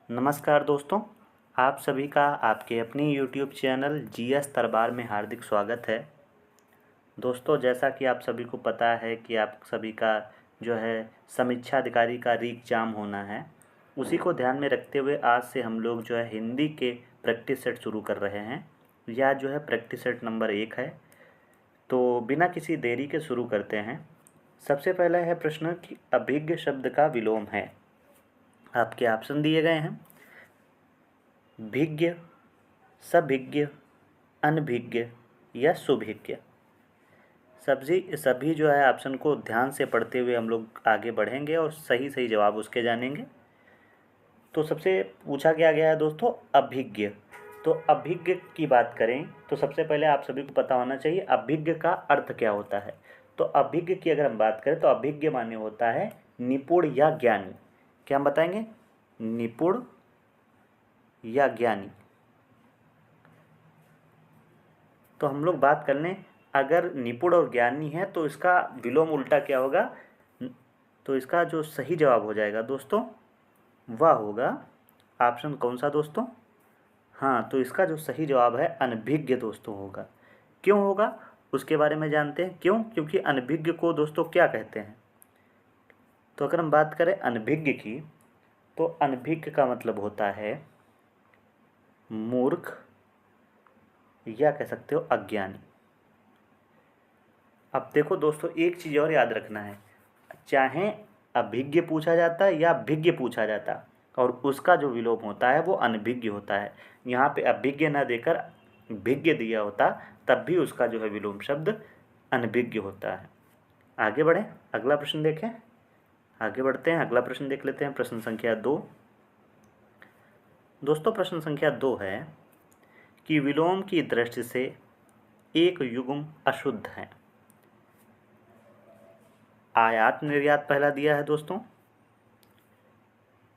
नमस्कार दोस्तों, आप सभी का आपके अपने यूट्यूब चैनल जीएस तरबार में हार्दिक स्वागत है। दोस्तों, जैसा कि आप सभी को पता है कि आप सभी का जो है समीक्षा अधिकारी का री एग्ज़ाम होना है, उसी को ध्यान में रखते हुए आज से हम लोग जो है हिंदी के प्रैक्टिस सेट शुरू कर रहे हैं। यह जो है प्रैक्टिस सेट नंबर 1 है। तो बिना किसी देरी के शुरू करते हैं। सबसे पहला है प्रश्न कि अभिज्ञ शब्द का विलोम है। आपके ऑप्शन दिए गए हैं: भिज्ञ, सभिज्ञ, अनभिज्ञ या सुभिज्ञ। सभी जो है ऑप्शन को ध्यान से पढ़ते हुए हम लोग आगे बढ़ेंगे और सही सही जवाब उसके जानेंगे। तो सबसे पूछा क्या गया है दोस्तों, अभिज्ञ। तो अभिज्ञ की बात करें तो सबसे पहले आप सभी को पता होना चाहिए अभिज्ञ का अर्थ क्या होता है। तो अभिज्ञ की अगर हम बात करें तो अभिज्ञ माने होता है निपुण या ज्ञानी। क्या हम बताएंगे? निपुण या ज्ञानी। तो हम लोग बात कर लें, अगर निपुण और ज्ञानी है तो इसका विलोम उल्टा क्या होगा? तो इसका जो सही जवाब हो जाएगा दोस्तों वह होगा ऑप्शन कौन सा दोस्तों? हाँ, तो इसका जो सही जवाब है अनभिज्ञ दोस्तों होगा। क्यों होगा उसके बारे में जानते हैं। क्यों? क्योंकि अनभिज्ञ को दोस्तों क्या कहते हैं? तो अगर हम बात करें अनभिज्ञ की, तो अनभिज्ञ का मतलब होता है मूर्ख या कह सकते हो अज्ञानी। अब देखो दोस्तों, एक चीज़ और याद रखना है, चाहे अभिज्ञ पूछा जाता या भिज्ञ पूछा जाता और उसका जो विलोम होता है वो अनभिज्ञ होता है। यहाँ पे अभिज्ञ न देकर भिज्ञ दिया होता तब भी उसका जो है विलोम शब्द अनभिज्ञ होता है। आगे बढ़ें, अगला प्रश्न देखें। आगे बढ़ते हैं, अगला प्रश्न देख लेते हैं। प्रश्न संख्या 2 दोस्तों, प्रश्न संख्या 2 है कि विलोम की दृष्टि से एक युग्म अशुद्ध है। आयात निर्यात पहला दिया है दोस्तों,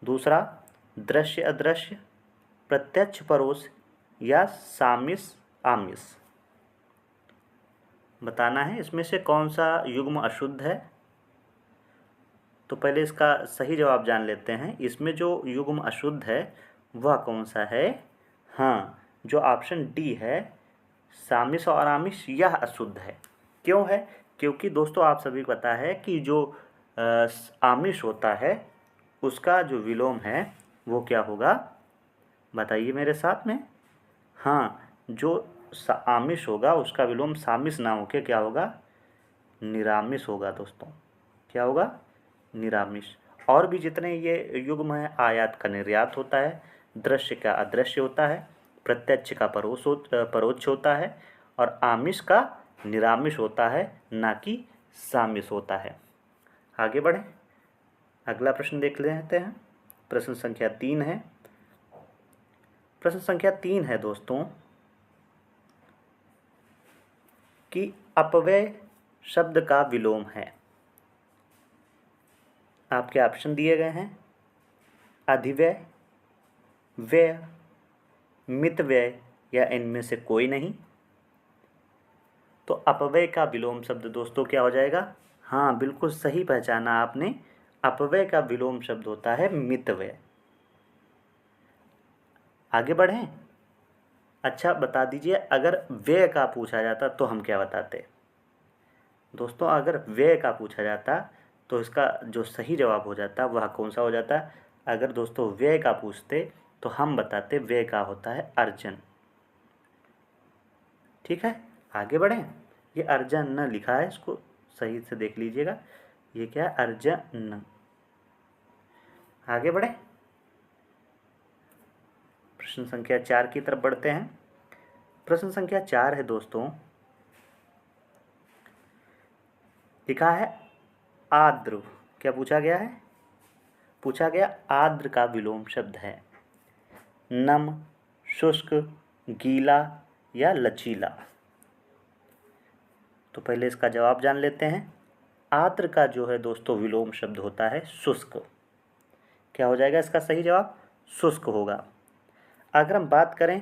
दूसरा दृश्य अदृश्य, प्रत्यक्ष परोक्ष या सामिस आमिष। बताना है इसमें से कौन सा युग्म अशुद्ध है। तो पहले इसका सही जवाब जान लेते हैं। इसमें जो युग्म अशुद्ध है वह कौन सा है? हाँ, जो ऑप्शन डी है, सामिस और आमिष, यह अशुद्ध है। क्यों है? क्योंकि दोस्तों आप सभी को पता है कि जो आमिष होता है उसका जो विलोम है वो क्या होगा? बताइए मेरे साथ में। हाँ, जो आमिष होगा उसका विलोम सामिस ना होकर क्या होगा? निरामिष होगा दोस्तों। क्या होगा? निरामिष। और भी जितने ये युग्म हैं, आयात का निर्यात होता है, दृश्य का अदृश्य होता है, प्रत्यक्ष का परोक्ष होता है और आमिष का निरामिष होता है, ना कि सामिष होता है। आगे बढ़ें, अगला प्रश्न देख लेते हैं। प्रश्न संख्या 3 है। प्रश्न संख्या 3 है दोस्तों कि अपव्यय शब्द का विलोम है। आपके ऑप्शन दिए गए हैं: अधिव्यय, व्यय, मितव्यय या इनमें से कोई नहीं। तो अपव्यय का विलोम शब्द दोस्तों क्या हो जाएगा? हाँ, बिल्कुल सही पहचाना आपने। अपव्यय का विलोम शब्द होता है मितव्यय। आगे बढ़ें। अच्छा, बता दीजिए, अगर व्यय का पूछा जाता तो हम क्या बताते दोस्तों? अगर व्यय का पूछा जाता तो इसका जो सही जवाब हो जाता वह कौन सा हो जाता? अगर दोस्तों व्यय का पूछते तो हम बताते व्यय का होता है अर्जन। ठीक है, आगे बढ़ें। ये अर्जन न लिखा है, इसको सही से देख लीजिएगा। ये क्या है? अर्जन। आगे बढ़ें, प्रश्न संख्या 4 की तरफ बढ़ते हैं। प्रश्न संख्या 4 है दोस्तों, लिखा है आर्द्र। क्या पूछा गया है? पूछा गया आर्द्र का विलोम शब्द है नम, शुष्क, गीला या लचीला। तो पहले इसका जवाब जान लेते हैं। आर्द्र का जो है दोस्तों विलोम शब्द होता है शुष्क। क्या हो जाएगा इसका सही जवाब? शुष्क होगा। अगर हम बात करें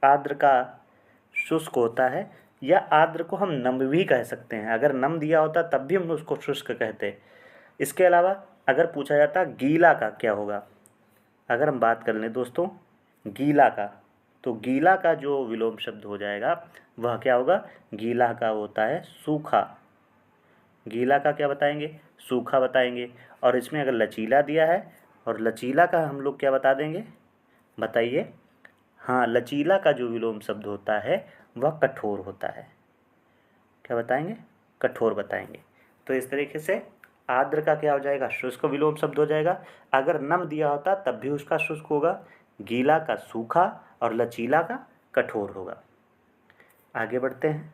आर्द्र का शुष्क होता है, या आर्द्र को हम नम भी कह सकते हैं। अगर नम दिया होता तब भी हम उसको शुष्क कहते। इसके अलावा अगर पूछा जाता गीला का क्या होगा, अगर हम बात कर लें दोस्तों गीला का, तो गीला का जो विलोम शब्द हो जाएगा वह क्या होगा, गीला का होता है सूखा। गीला का क्या बताएंगे, सूखा बताएंगे। और इसमें अगर लचीला दिया है, और लचीला का हम लोग क्या बता देंगे, बताइए। हाँ, लचीला का जो विलोम शब्द होता है वह कठोर होता है। क्या बताएंगे, कठोर बताएंगे। तो इस तरीके से आर्द्र का क्या हो जाएगा, शुष्क विलोम शब्द हो जाएगा। अगर नम दिया होता तब भी उसका शुष्क होगा, गीला का सूखा और लचीला का कठोर होगा। आगे बढ़ते हैं,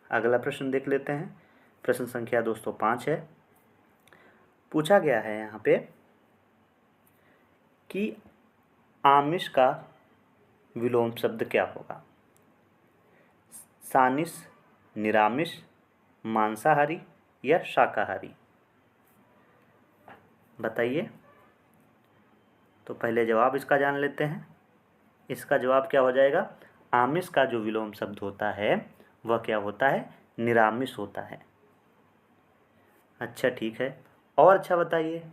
अगला प्रश्न देख लेते हैं। प्रश्न संख्या दोस्तों 5 है। पूछा गया है यहाँ पे कि आमिष का विलोम शब्द क्या होगा। सानिस, निरामिष, मांसाहारी या शाकाहारी, बताइए। तो पहले जवाब इसका जान लेते हैं। इसका जवाब क्या हो जाएगा, आमिष का जो विलोम शब्द होता है वह क्या होता है, निरामिष होता है। अच्छा ठीक है, और अच्छा बताइए।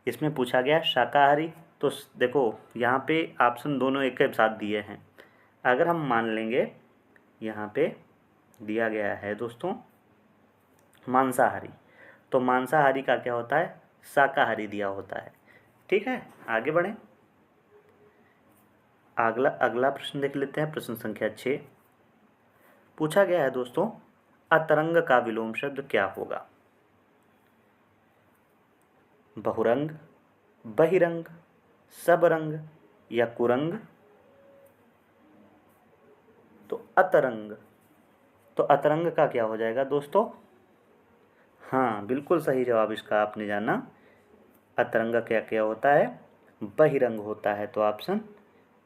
इसमें पूछा गया शाकाहारी, तो देखो यहाँ पे ऑप्शन दोनों एक के साथ दिए हैं। अगर हम मान लेंगे यहाँ पे दिया गया है दोस्तों मांसाहारी, तो मांसाहारी का क्या होता है, शाकाहारी दिया होता है। ठीक है, आगे बढ़ें। अगला प्रश्न देख लेते हैं। प्रश्न संख्या 6 पूछा गया है दोस्तों, अतरंग का विलोम शब्द क्या होगा। बहुरंग, बहिरंग, सबरंग या कुरंग। तो अतरंग, तो अतरंग का क्या हो जाएगा दोस्तों, हाँ बिल्कुल सही जवाब इसका आपने जाना। अतरंग क्या क्या होता है, बहिरंग होता है। तो ऑप्शन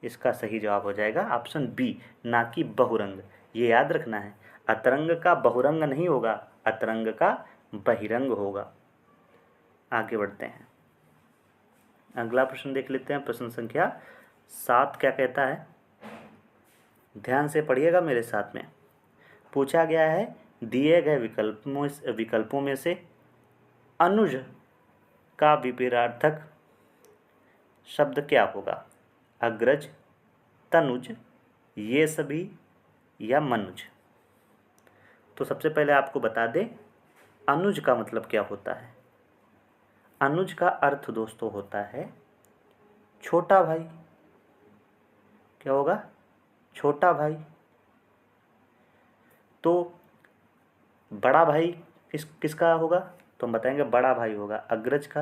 इसका सही जवाब हो जाएगा ऑप्शन बी, ना कि बहुरंग। ये याद रखना है, अतरंग का बहुरंग नहीं होगा, अतरंग का बहिरंग होगा। आगे बढ़ते हैं, अगला प्रश्न देख लेते हैं। प्रश्न संख्या 7 क्या कहता है, ध्यान से पढ़िएगा मेरे साथ में। पूछा गया है दिए गए विकल्पों में से अनुज का विपरीतार्थक शब्द क्या होगा। अग्रज, तनुज, ये सभी या मनुज। तो सबसे पहले आपको बता दें अनुज का मतलब क्या होता है। अनुज का अर्थ दोस्तों होता है छोटा भाई। क्या होगा, छोटा भाई। तो बड़ा भाई किसका होगा, तो हम बताएंगे बड़ा भाई होगा अग्रज का।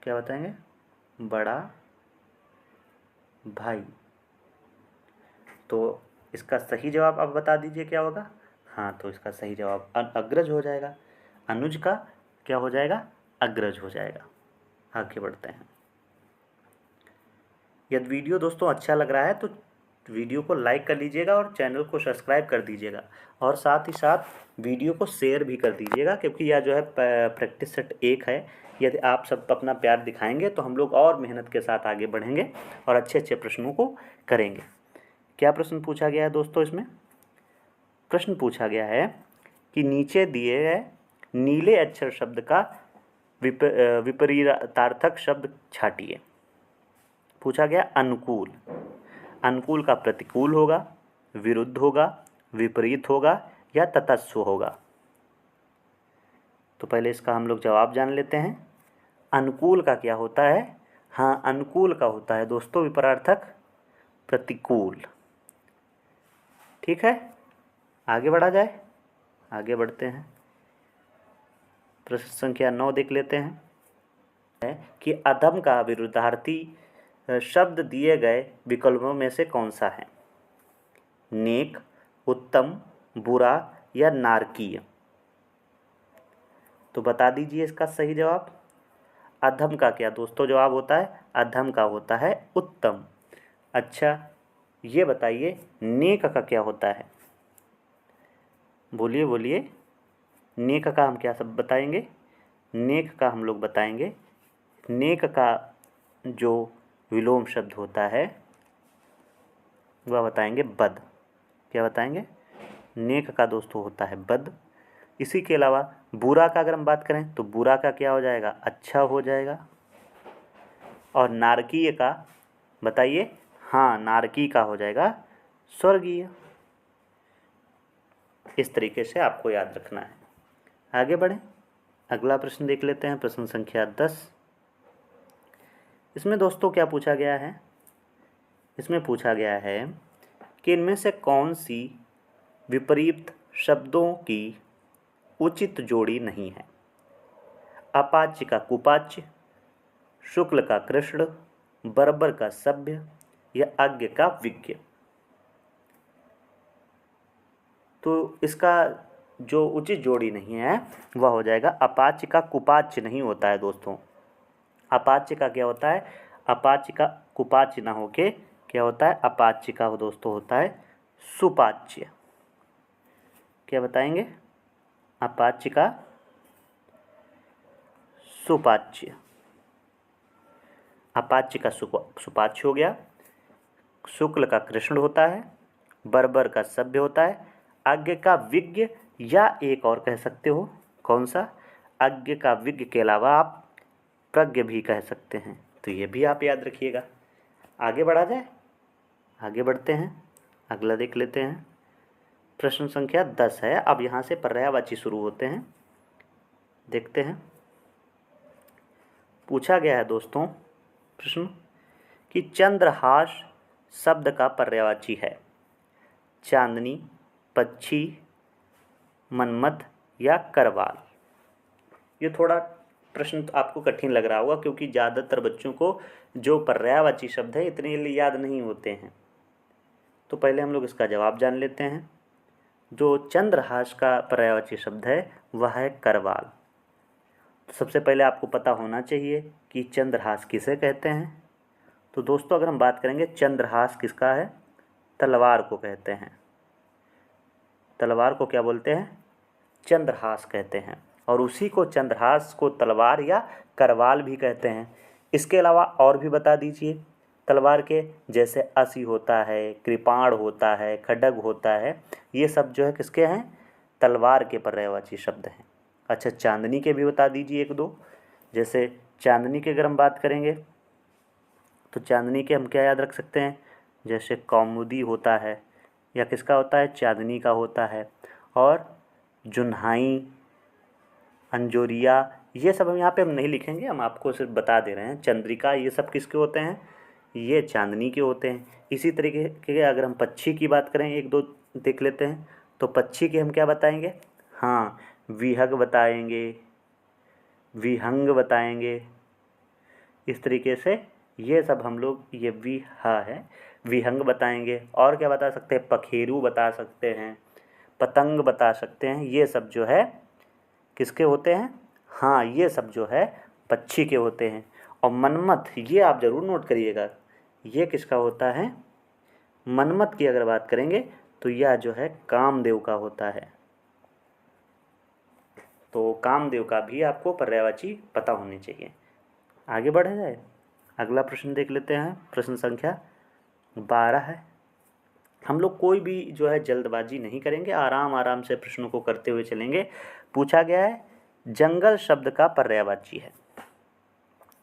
क्या बताएंगे, बड़ा भाई। तो इसका सही जवाब आप बता दीजिए क्या होगा। हाँ, तो इसका सही जवाब अग्रज हो जाएगा। अनुज का क्या हो जाएगा, अग्रज हो जाएगा। आगे बढ़ते हैं। यदि वीडियो दोस्तों अच्छा लग रहा है तो वीडियो को लाइक कर लीजिएगा और चैनल को सब्सक्राइब कर दीजिएगा, और साथ ही साथ वीडियो को शेयर भी कर दीजिएगा, क्योंकि यह जो है प्रैक्टिस सेट 1 है। यदि आप सब अपना प्यार दिखाएंगे तो हम लोग और मेहनत के साथ आगे बढ़ेंगे और अच्छे अच्छे प्रश्नों को करेंगे। क्या प्रश्न पूछा गया है दोस्तों, इसमें प्रश्न पूछा गया है कि नीचे दिए गए नीले अक्षर शब्द का विपरीतार्थक शब्द छाटिए। पूछा गया अनुकूल, अनुकूल का प्रतिकूल होगा, विरुद्ध होगा, विपरीत होगा या तटस्थ होगा। तो पहले इसका हम लोग जवाब जान लेते हैं। अनुकूल का क्या होता है, हाँ अनुकूल का होता है दोस्तों विपरीतार्थक प्रतिकूल। ठीक है, आगे बढ़ा जाए। आगे बढ़ते हैं, प्रश्न संख्या 9 देख लेते हैं कि अधम का विरुद्धार्थी शब्द दिए गए विकल्पों में से कौन सा है। नेक, उत्तम, बुरा या नारकीय। तो बता दीजिए इसका सही जवाब। अधम का क्या दोस्तों जवाब होता है, अधम का होता है उत्तम। अच्छा ये बताइए नेक का क्या होता है, बोलिए बोलिए। नेक का हम क्या सब बताएंगे, नेक का हम लोग बताएंगे, नेक का जो विलोम शब्द होता है वह बताएंगे बद। क्या बताएंगे, नेक का दोस्तों होता है बद। इसी के अलावा बुरा का अगर हम बात करें तो बुरा का क्या हो जाएगा, अच्छा हो जाएगा। और नारकीय का बताइए। हाँ, नारकी का हो जाएगा स्वर्गीय। इस तरीके से आपको याद रखना है। आगे बढ़ें, अगला प्रश्न देख लेते हैं, प्रश्न संख्या 10। इसमें दोस्तों क्या पूछा गया है? इसमें पूछा गया है कि इनमें से कौन सी विपरीत शब्दों की उचित जोड़ी नहीं है? अपाच्य का कुपाच्य, शुक्ल का कृष्ण, बर्बर का सभ्य या अज्ञ का विज्ञ। तो इसका जो उचित जोड़ी नहीं है वह हो जाएगा अपाच्य का कुपाच्य नहीं होता है दोस्तों। अपाच्य का क्या होता है? अपाच्य का कुपाच्य ना होके क्या होता है? अपाच्य का दोस्तों होता है सुपाच्य। क्या बताएंगे? अपाच्य का सुपाच्य। अपाच्य का सुपाच्य हो गया, शुक्ल का कृष्ण होता है, बर्बर का सभ्य होता है, अज्ञ का विज्ञ, या एक और कह सकते हो, कौन सा? अज्ञ का विज्ञ के अलावा आप प्रज्ञ भी कह सकते हैं। तो ये भी आप याद रखिएगा। आगे बढ़ा जाए, आगे बढ़ते हैं, अगला देख लेते हैं। प्रश्न संख्या 10 है। अब यहाँ से पर्यायवाची शुरू होते हैं, देखते हैं। पूछा गया है दोस्तों प्रश्न कि चंद्रहास शब्द का पर्यायवाची है चांदनी, पक्षी, मनमथ या करवाल। ये थोड़ा प्रश्न तो आपको कठिन लग रहा होगा क्योंकि ज़्यादातर बच्चों को जो पर्यायवाची शब्द है इतने याद नहीं होते हैं। तो पहले हम लोग इसका जवाब जान लेते हैं। जो चंद्रहास का पर्यायवाची शब्द है वह है करवाल। तो सबसे पहले आपको पता होना चाहिए कि चंद्रहास किसे कहते हैं। तो दोस्तों अगर हम बात करेंगे चंद्रहास किसका है? तलवार को कहते हैं। तलवार को क्या बोलते हैं? चंद्रहास कहते हैं। और उसी को चंद्रहास को तलवार या करवाल भी कहते हैं। इसके अलावा और भी बता दीजिए तलवार के, जैसे असी होता है, कृपाण होता है, खड्ग होता है, ये सब जो है किसके हैं? तलवार के पर्यायवाची शब्द हैं। अच्छा, चांदनी के भी बता दीजिए एक दो। जैसे चांदनी की अगर हम बात करेंगे तो चांदनी के हम क्या याद रख सकते हैं? जैसे कौमुदी होता है, या किसका होता है? चांदनी का होता है। और जुन्हाई, अंजोरिया, ये सब हम यहाँ पे हम नहीं लिखेंगे, हम आपको सिर्फ बता दे रहे हैं। चंद्रिका, ये सब किसके होते हैं? ये चांदनी के होते हैं। इसी तरीके के अगर हम पक्षी की बात करें, एक दो देख लेते हैं। तो पक्षी के हम क्या बताएंगे? हाँ, विहग बताएंगे, विहंग बताएंगे। इस तरीके से ये सब हम लोग, ये विहा है, विहंग बताएंगे। और क्या बता सकते हैं? पखेरू बता सकते हैं, पतंग बता सकते हैं। ये सब जो है किसके होते हैं? हाँ, ये सब जो है पक्षी के होते हैं। और मनमथ, ये आप ज़रूर नोट करिएगा, ये किसका होता है? मनमथ की अगर बात करेंगे तो यह जो है कामदेव का होता है। तो कामदेव का भी आपको पर्यायवाची पता होनी चाहिए। आगे बढ़ा जाए, अगला प्रश्न देख लेते हैं। प्रश्न संख्या 12 है। हम लोग कोई भी जो है जल्दबाजी नहीं करेंगे, आराम आराम से प्रश्नों को करते हुए चलेंगे। पूछा गया है जंगल शब्द का पर्यायवाची है।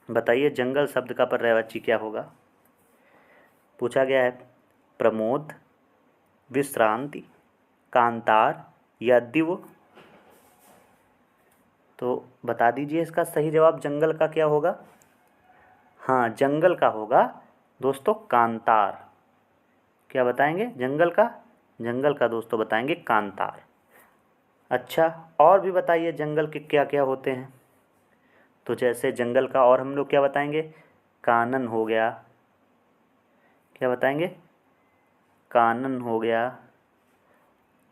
बताइए जंगल शब्द का पर्यायवाची क्या होगा? पूछा गया है प्रमोद, विश्रांति, कांतार या दिव। तो बता दीजिए इसका सही जवाब जंगल का क्या होगा? हाँ, जंगल का होगा दोस्तों कांतार। क्या बताएंगे? जंगल का, जंगल का दोस्तों बताएंगे कांतार। अच्छा, और भी बताइए जंगल के क्या क्या होते हैं। तो जैसे जंगल का और हम लोग क्या बताएंगे? कानन हो गया, क्या बताएंगे? कानन हो गया,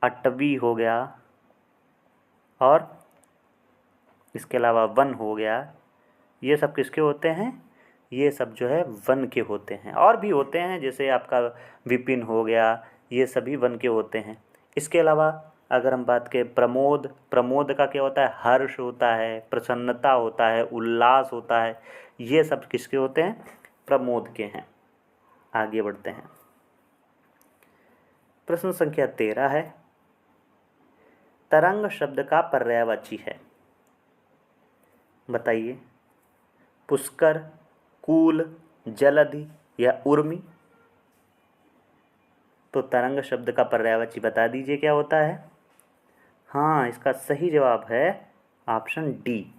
अटवी हो गया, और इसके अलावा वन हो गया। ये सब किसके होते हैं? ये सब जो है वन के होते हैं। और भी होते हैं जैसे आपका विपिन हो गया, ये सभी वन के होते हैं। इसके अलावा अगर हम बात करें प्रमोद, प्रमोद का क्या होता है? हर्ष होता है, प्रसन्नता होता है, उल्लास होता है। ये सब किसके होते हैं? प्रमोद के हैं। आगे बढ़ते हैं, प्रश्न संख्या 13 है। तरंग शब्द का पर्यायवाची है। बताइए पुष्कर, कूल, जलधि या उर्मी। तो तरंग शब्द का पर्यायवाची बता दीजिए क्या होता है। हाँ, इसका सही जवाब है ऑप्शन डी,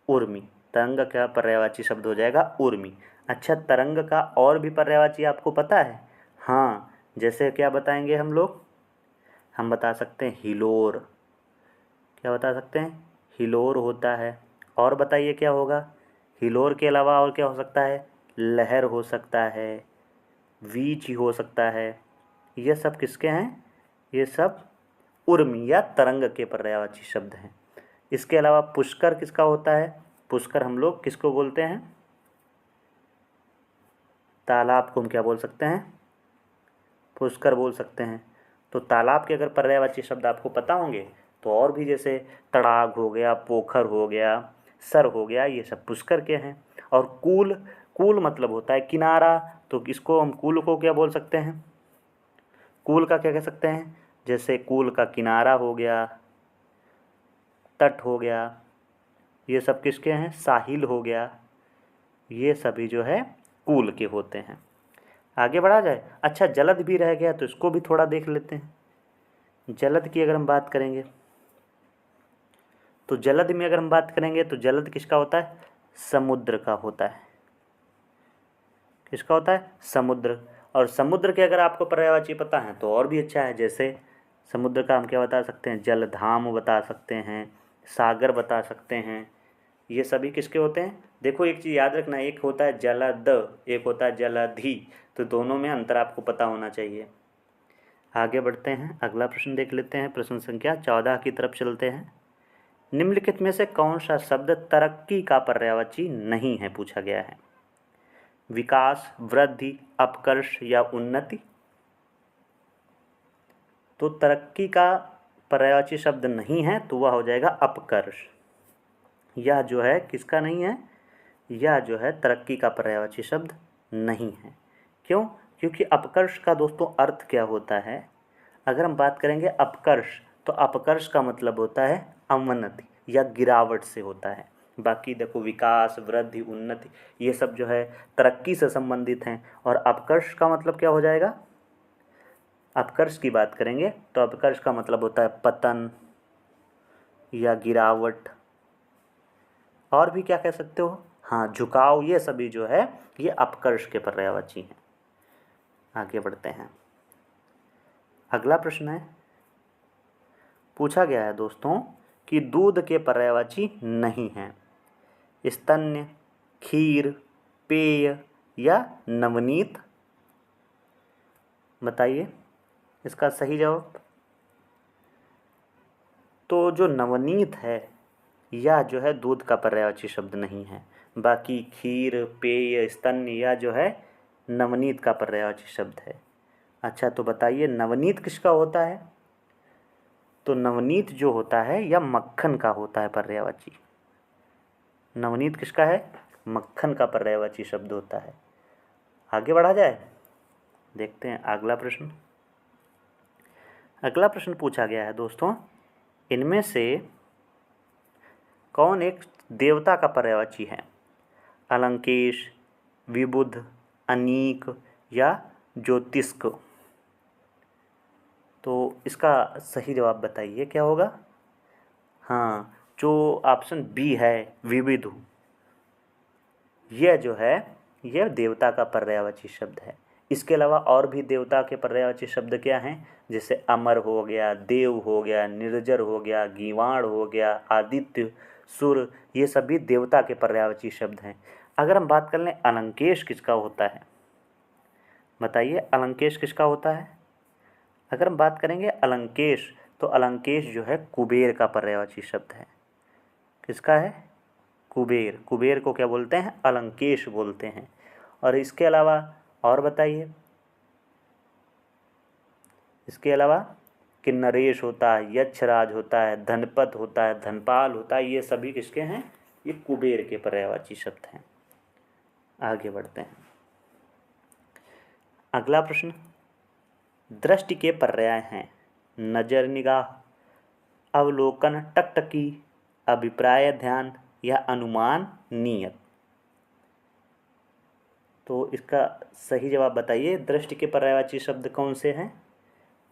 उर्मी। तरंग का पर्यायवाची शब्द हो जाएगा उर्मी। अच्छा, तरंग का और भी पर्यायवाची आपको पता है? हाँ, जैसे क्या बताएंगे हम लोग? हम बता सकते हैं हिलोर। क्या बता सकते हैं? हिलोर होता है। और बताइए क्या होगा? हिलोर के अलावा और क्या हो सकता है? लहर हो सकता है, वीच हो सकता है। ये सब किसके हैं? ये सब उर्मी या तरंग के पर्यायवाची शब्द हैं। इसके अलावा पुष्कर किसका होता है? पुष्कर हम लोग किसको बोलते हैं? तालाब को हम क्या बोल सकते हैं? पुष्कर बोल सकते हैं। तो तालाब के अगर पर्यायवाची शब्द आपको पता होंगे तो और भी, जैसे तड़ाग हो गया, पोखर हो गया, सर हो गया, ये सब पुष्कर के हैं। और कूल, कूल मतलब होता है किनारा। तो इसको हम कूल को क्या बोल सकते हैं? कूल का क्या कह सकते हैं? जैसे कूल का किनारा हो गया, तट हो गया, ये सब किसके हैं? साहिल हो गया। ये सभी जो है कूल के होते हैं। आगे बढ़ा जाए। अच्छा, जलद भी रह गया तो इसको भी थोड़ा देख लेते हैं। जलद की अगर हम बात करेंगे तो जलद में अगर हम बात करेंगे तो जलद किसका होता है? समुद्र का होता है। किसका होता है? समुद्र। और समुद्र के अगर आपको पर्यायवाची पता है तो और भी अच्छा है। जैसे समुद्र का हम क्या बता सकते हैं? जलधाम बता सकते हैं, सागर बता सकते हैं। ये सभी किसके होते हैं? देखो, एक चीज़ याद रखना, एक होता है जलद, एक होता है जलधि। तो दोनों में अंतर आपको पता होना चाहिए। आगे बढ़ते हैं, अगला प्रश्न देख लेते हैं। प्रश्न संख्या 14 की तरफ चलते हैं। निम्नलिखित में से कौन सा शब्द तरक्की का पर्यायवाची नहीं है, पूछा गया है। विकास, वृद्धि, अपकर्ष या उन्नति। तो तरक्की का पर्यायवाची शब्द नहीं है तो वह हो जाएगा अपकर्ष। यह जो है किसका नहीं है? यह जो है तरक्की का पर्यायवाची शब्द नहीं है। क्यों? क्योंकि अपकर्ष का दोस्तों अर्थ क्या होता है? अगर हम बात करेंगे अपकर्ष, तो अपकर्ष का मतलब होता है अवनति या गिरावट से होता है। बाकी देखो, विकास, वृद्धि, उन्नति, ये सब जो है तरक्की से संबंधित हैं। और अपकर्ष का मतलब क्या हो जाएगा? अपकर्ष की बात करेंगे तो अपकर्ष का मतलब होता है पतन या गिरावट। और भी क्या कह सकते हो? हाँ, झुकाव। ये सभी जो है ये अपकर्ष के पर्यायवाची हैं। आगे बढ़ते हैं। अगला प्रश्न है, पूछा गया है दोस्तों कि दूध के पर्यायवाची नहीं हैं। स्तन्य, खीर, पेय या नवनीत। बताइए इसका सही जवाब। तो जो नवनीत है यह जो है दूध का पर्यायवाची शब्द नहीं है। बाकी खीर, पेय, स्तन्य यह जो है नवनीत का पर्यायवाची शब्द है। अच्छा, तो बताइए नवनीत किसका होता है? तो नवनीत जो होता है यह मक्खन का होता है पर्यायवाची। नवनीत किसका है? मक्खन का पर्यायवाची शब्द होता है। आगे बढ़ा जाए, देखते हैं अगला प्रश्न। अगला प्रश्न पूछा गया है दोस्तों, इनमें से कौन एक देवता का पर्यायवाची है? अलंकेश, विबुध, अनीक या ज्योतिष्क। तो इसका सही जवाब बताइए क्या होगा? हाँ, जो ऑप्शन बी है विविधु, यह जो है यह देवता का पर्यायवाची शब्द है। इसके अलावा और भी देवता के पर्यायवाची शब्द क्या हैं? जैसे अमर हो गया, देव हो गया, निर्जर हो गया, गीवाण हो गया, आदित्य, सुर, ये सभी देवता के पर्यायवाची शब्द हैं। अगर हम बात कर लें अलंकेश किसका होता है, बताइए अलंकेश किसका होता है? अगर हम बात करेंगे अलंकेश, तो अलंकेश जो है कुबेर का पर्यायवाची शब्द है। किसका है? कुबेर। कुबेर को क्या बोलते हैं? अलंकेश बोलते हैं। और इसके अलावा और बताइए। इसके अलावा किन्नरेश होता है, यक्षराज होता है, धनपत होता है, धनपाल होता है, ये सभी किसके हैं? ये कुबेर के पर्यायवाची शब्द हैं। आगे बढ़ते हैं। अगला प्रश्न, दृष्टि के पर्याय हैं नजर, निगाह, अवलोकन, टकटकी, अभिप्राय, ध्यान या अनुमान, नियत। तो इसका सही जवाब बताइए, दृष्टि के पर्यायवाची शब्द कौन से हैं?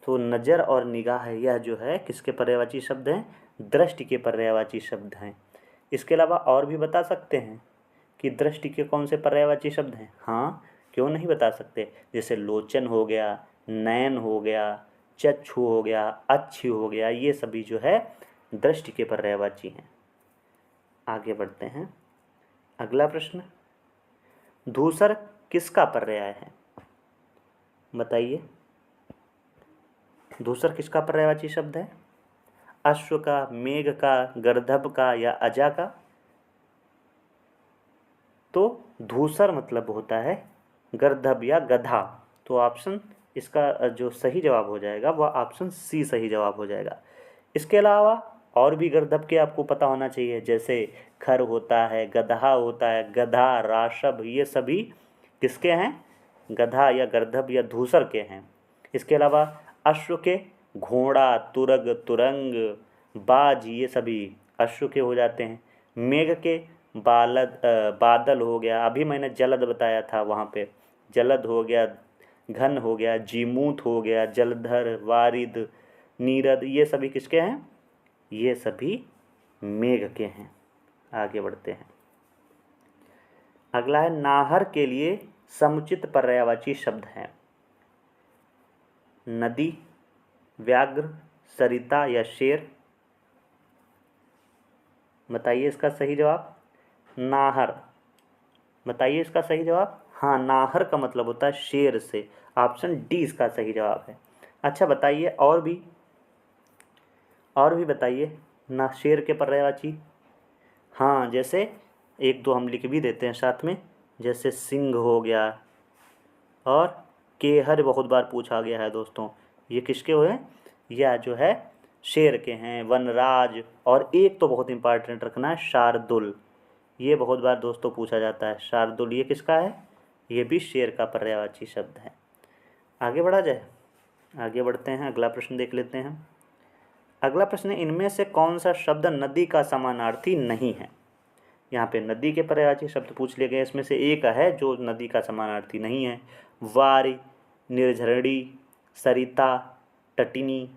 तो नज़र और निगाह यह जो है किसके पर्यायवाची शब्द हैं? दृष्टि के पर्यायवाची शब्द हैं। इसके अलावा और भी बता सकते हैं कि दृष्टि के कौन से पर्यायवाची शब्द हैं? हाँ, क्यों नहीं बता सकते। जैसे लोचन हो गया, नयन हो गया, चक्षु हो गया, अक्षु हो गया, ये सभी जो है दृष्टि के पर्यायवाची हैं। आगे बढ़ते हैं। अगला प्रश्न, धूसर किसका पर्याय है? बताइए, धूसर किसका पर्यायवाची शब्द है? अश्व का, मेघ का, गर्दभ का या अजा का? तो धूसर मतलब होता है गर्दभ या गधा। तो ऑप्शन इसका जो सही जवाब हो जाएगा वह ऑप्शन सी सही जवाब हो जाएगा। इसके अलावा और भी गर्दभ के आपको पता होना चाहिए, जैसे खर होता है, गधा होता है, गधा, राशभ, ये सभी किसके हैं? गधा या गर्दभ या धूसर के हैं। इसके अलावा अश्व के घोड़ा, तुरग, तुरंग, बाज, ये सभी अश्व के हो जाते हैं। मेघ के बादल हो गया, अभी मैंने जलद बताया था, वहाँ पे जलद हो गया, घन हो गया, जीमूत हो गया, जलधर, वारिद, नीरद, ये सभी किसके हैं? ये सभी मेघ के हैं। आगे बढ़ते हैं। अगला है, नाहर के लिए समुचित पर्यायवाची शब्द हैं। नदी, व्याघ्र, सरिता या शेर? बताइए इसका सही जवाब। नाहर, बताइए इसका सही जवाब। हाँ, नाहर का मतलब होता है शेर से। ऑप्शन डी इसका सही जवाब है। अच्छा बताइए, और भी बताइए ना शेर के पर्यायवाची। हाँ, जैसे एक दो हम लिख भी देते हैं साथ में, जैसे सिंह हो गया, और केहर बहुत बार पूछा गया है दोस्तों, ये किसके हुए? यह जो है शेर के हैं। वनराज, और एक तो बहुत इंपॉर्टेंट रखना है, शार्दुल, ये बहुत बार दोस्तों पूछा जाता है। शार्दुल ये किसका है? ये भी शेर का पर्यायवाची शब्द है। आगे बढ़ा जाए। आगे बढ़ते हैं, अगला प्रश्न देख लेते हैं। अगला प्रश्न, इनमें से कौन सा शब्द नदी का समानार्थी नहीं है? यहाँ पे नदी के पर्यायवाची शब्द पूछ लिए गए, इसमें से एक है जो नदी का समानार्थी नहीं है। वारी, निर्झरणी, सरिता, तटिनी।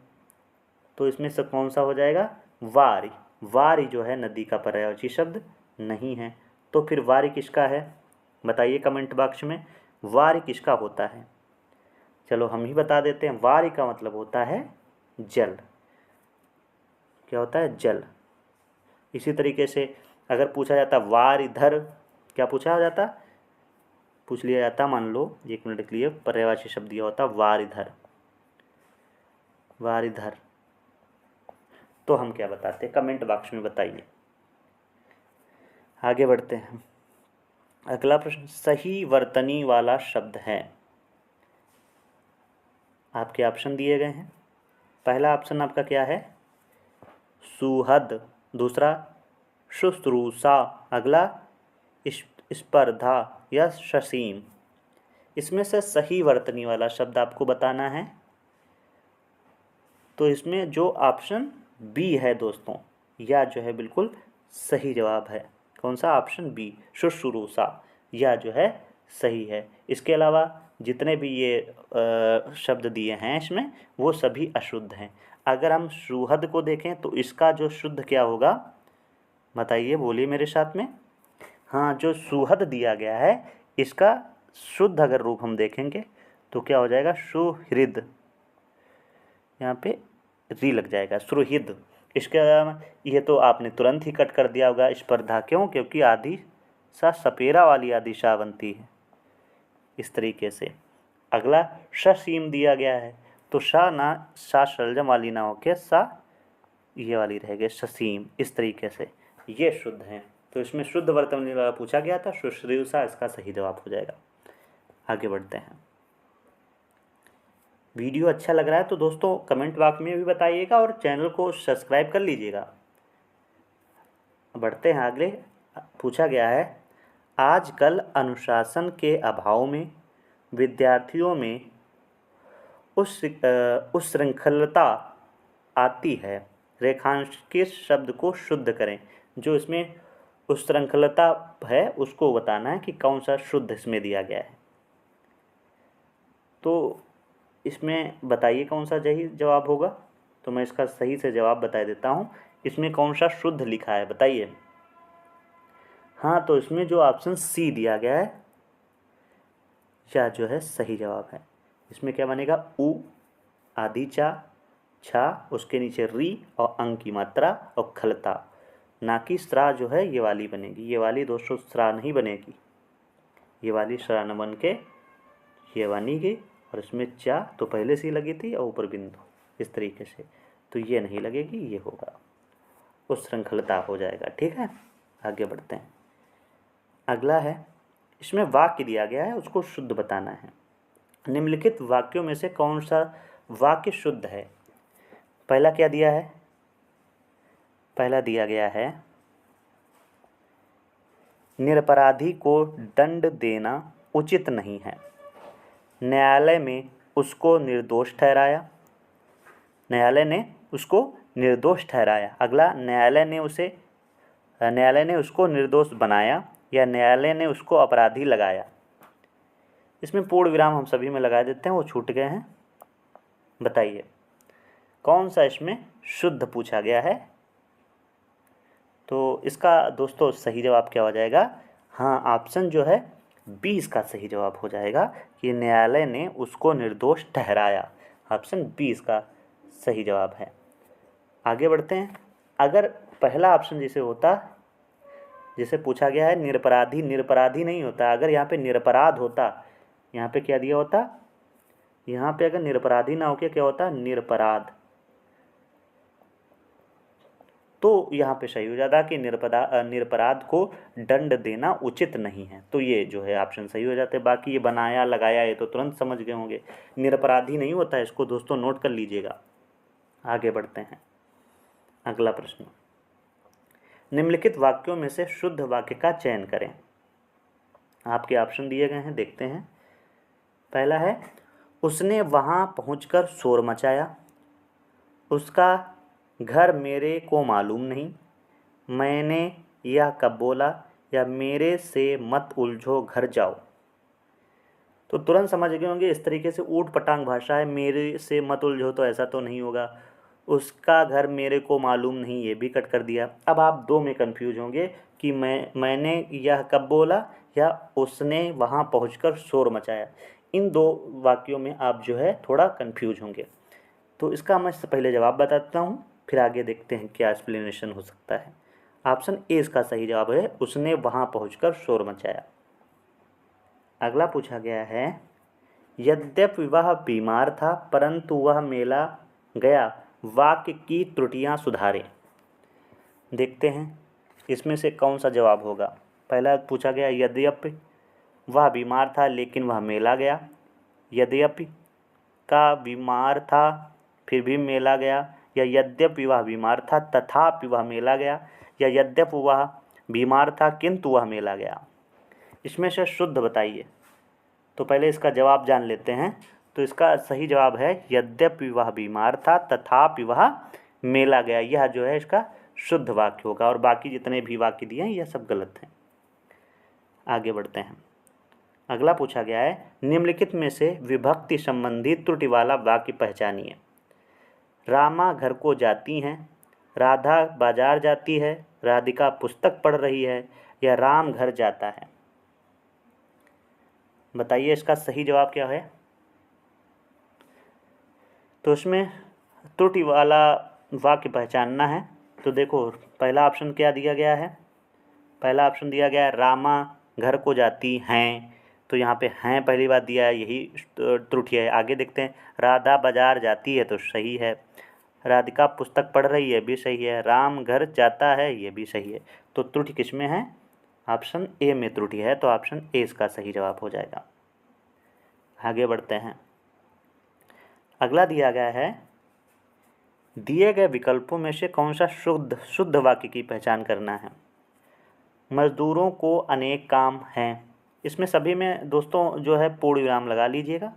तो इसमें से कौन सा हो जाएगा? वारी। वारी जो है नदी का पर्यायवाची शब्द नहीं है। तो फिर वारी किसका है? बताइए कमेंट बॉक्स में, वारी किसका होता है? चलो हम ही बता देते हैं, वारी का मतलब होता है जल। क्या होता है? जल। इसी तरीके से अगर पूछा जाता वार इधर, क्या पूछा जाता? पूछ लिया जाता, मान लो 1 मिनट के लिए, पर्यायवाची शब्द यह होता वार इधर, वार इधर। तो हम क्या बताते? कमेंट बॉक्स में बताइए। आगे बढ़ते हैं। अगला प्रश्न, सही वर्तनी वाला शब्द है। आपके ऑप्शन दिए गए हैं। पहला ऑप्शन आपका क्या है? सुहद। दूसरा शुश्रूषा। अगला स्पर्धा या ससीम। इसमें से सही वर्तनी वाला शब्द आपको बताना है। तो इसमें जो ऑप्शन बी है दोस्तों, यह जो है बिल्कुल सही जवाब है। कौन सा? ऑप्शन बी, शुश्रूषा, यह जो है सही है। इसके अलावा जितने भी ये शब्द दिए हैं इसमें, वो सभी अशुद्ध हैं। अगर हम सुहद को देखें तो इसका जो शुद्ध क्या होगा? बताइए, बोलिए मेरे साथ में। हाँ, जो सुहद दिया गया है इसका शुद्ध अगर रूप हम देखेंगे तो क्या हो जाएगा? सुहृद, यहाँ पे री लग जाएगा, सुहृद। इसके अलावा ये तो आपने तुरंत ही कट कर दिया होगा, स्पर्धा। क्यों? क्योंकि आदि सा सपेरा वाली आदि शाह बनती है इस तरीके से। अगला ससीम दिया गया है, तो सा ना सा शलजम वाली ना होके सा ये वाली रहेगी, ससीम। इस तरीके से ये शुद्ध हैं। तो इसमें शुद्ध वर्तनी वाला पूछा गया था, शुश्रूषा इसका सही जवाब हो जाएगा। आगे बढ़ते हैं। वीडियो अच्छा लग रहा है तो दोस्तों कमेंट बॉक्स में भी बताइएगा और चैनल को सब्सक्राइब कर लीजिएगा। बढ़ते हैं आगे। पूछा गया है, आजकल अनुशासन के अभाव में विद्यार्थियों में उस श्रृंखलता आती है। रेखांकित शब्द को शुद्ध करें। जो इसमें उस श्रृंखलता है उसको बताना है कि कौन सा शुद्ध इसमें दिया गया है। तो इसमें बताइए कौन सा सही जवाब होगा। तो मैं इसका सही से जवाब बता देता हूँ। इसमें कौन सा शुद्ध लिखा है बताइए। हाँ, तो इसमें जो ऑप्शन सी दिया गया है यह जो है सही जवाब है। इसमें क्या बनेगा, उ आदि चा छा उसके नीचे री और अंग की मात्रा और खलता, ना कि स्रा जो है ये वाली बनेगी। ये वाली दोस्तों स्रा नहीं बनेगी, ये वाली स्रा न बन के ये बनेगी। और इसमें चा तो पहले से ही लगी थी और ऊपर बिंदु इस तरीके से, तो ये नहीं लगेगी, ये होगा, उस श्रृंखलता हो जाएगा। ठीक है, आगे बढ़ते हैं। अगला है, इसमें वाक्य दिया गया है उसको शुद्ध बताना है। निम्नलिखित वाक्यों में से कौन सा वाक्य शुद्ध है। पहला क्या दिया है, पहला दिया गया है निरपराधी को दंड देना उचित नहीं है, न्यायालय में उसको निर्दोष ठहराया, न्यायालय ने उसको निर्दोष ठहराया। अगला, न्यायालय ने उसको निर्दोष बनाया या न्यायालय ने उसको अपराधी लगाया। इसमें पूर्ण विराम हम सभी में लगा देते हैं, वो छूट गए हैं। बताइए कौन सा इसमें शुद्ध पूछा गया है। तो इसका दोस्तों सही जवाब क्या हो जाएगा। हाँ, ऑप्शन जो है 20 का सही जवाब हो जाएगा कि न्यायालय ने उसको निर्दोष ठहराया। ऑप्शन 20 का सही जवाब है। आगे बढ़ते हैं। अगर पहला ऑप्शन जैसे होता, जैसे पूछा गया है निरपराधी, निरपराधी नहीं होता, अगर यहाँ पे निरपराध होता, यहाँ पे क्या दिया होता, यहाँ पे अगर निरपराधी ना होके क्या होता निरपराध, तो यहाँ पे सही हो जाता कि निरपराध को दंड देना उचित नहीं है। तो ये जो है ऑप्शन सही हो जाते। बाकी ये बनाया लगाया ये तो तुरंत समझ गए होंगे, निरपराधी नहीं होता, इसको दोस्तों नोट कर लीजिएगा। आगे बढ़ते हैं। अगला प्रश्न, निम्नलिखित वाक्यों में से शुद्ध वाक्य का चयन करें। आपके ऑप्शन दिए गए हैं, देखते हैं। पहला है, उसने वहाँ पहुँचकर शोर मचाया, उसका घर मेरे को मालूम नहीं, मैंने यह कब बोला, या मेरे से मत उलझो घर जाओ। तो तुरंत समझ गए होंगे, इस तरीके से ऊट पटांग भाषा है। मेरे से मत उलझो तो ऐसा तो नहीं होगा, उसका घर मेरे को मालूम नहीं ये भी कट कर दिया। अब आप दो में कन्फ्यूज होंगे कि मैंने यह कब बोला या उसने वहाँ पहुँचकर शोर मचाया। इन दो वाक्यों में आप जो है थोड़ा कन्फ्यूज होंगे। तो इसका मैं पहले जवाब बताता हूँ, फिर आगे देखते हैं क्या एक्सप्लेनेशन हो सकता है। ऑप्शन ए इसका सही जवाब है, उसने वहाँ पहुँचकर शोर मचाया। अगला पूछा गया है, यद्यपि वह बीमार था परंतु वह मेला गया, वाक्य की त्रुटियां सुधारें। देखते हैं इसमें से कौन सा जवाब होगा। पहला पूछा गया यद्यपि वह बीमार था लेकिन वह मेला गया, यद्यपि का बीमार था फिर भी मेला गया, या यद्यपि वह बीमार था तथापि वह मेला गया, या यद्यपि वह बीमार था किंतु वह मेला गया। इसमें से शुद्ध बताइए। तो पहले इसका जवाब जान लेते हैं। तो इसका सही जवाब है यद्यपि वह बीमार था तथापि वह मेला गया। यह जो है इसका शुद्ध वाक्य होगा, और बाकी जितने भी वाक्य दिए हैं यह सब गलत हैं। आगे बढ़ते हैं। अगला पूछा गया है, निम्नलिखित में से विभक्ति संबंधी त्रुटि वाला वाक्य पहचानिए। रामा घर को जाती हैं, राधा बाजार जाती है, राधिका पुस्तक पढ़ रही है, या राम घर जाता है। बताइए इसका सही जवाब क्या है। तो इसमें त्रुटि वाला वाक्य पहचानना है। तो देखो पहला ऑप्शन क्या दिया गया है, पहला ऑप्शन दिया गया है रामा घर को जाती हैं, तो यहाँ पे हैं पहली बात दिया है, यही त्रुटि है। आगे देखते हैं, राधा बाजार जाती है तो सही है, राधिका पुस्तक पढ़ रही है भी सही है, राम घर जाता है ये भी सही है। तो त्रुटि किस में है, ऑप्शन ए में त्रुटि है, तो ऑप्शन ए इसका सही जवाब हो जाएगा। आगे बढ़ते हैं। अगला दिया गया है, दिए गए विकल्पों में से कौन सा शुद्ध वाक्य की पहचान करना है। मजदूरों को अनेक काम हैं, इसमें सभी में दोस्तों जो है पूर्ण विराम लगा लीजिएगा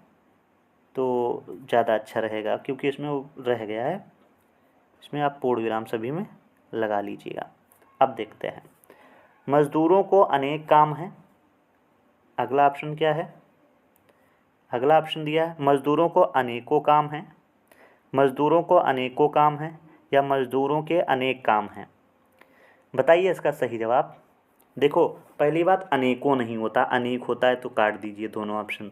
तो ज़्यादा अच्छा रहेगा, क्योंकि इसमें वो रह गया है, इसमें आप पूर्ण विराम सभी में लगा लीजिएगा। अब देखते हैं, मजदूरों को अनेक काम हैं। अगला ऑप्शन क्या है? अगला ऑप्शन दिया है मजदूरों को अनेकों काम हैं, मजदूरों को अनेकों काम हैं, या मजदूरों के अनेक काम हैं। बताइए इसका सही जवाब। देखो पहली बात, अनेकों नहीं होता, अनेक होता है तो काट दीजिए दोनों ऑप्शन।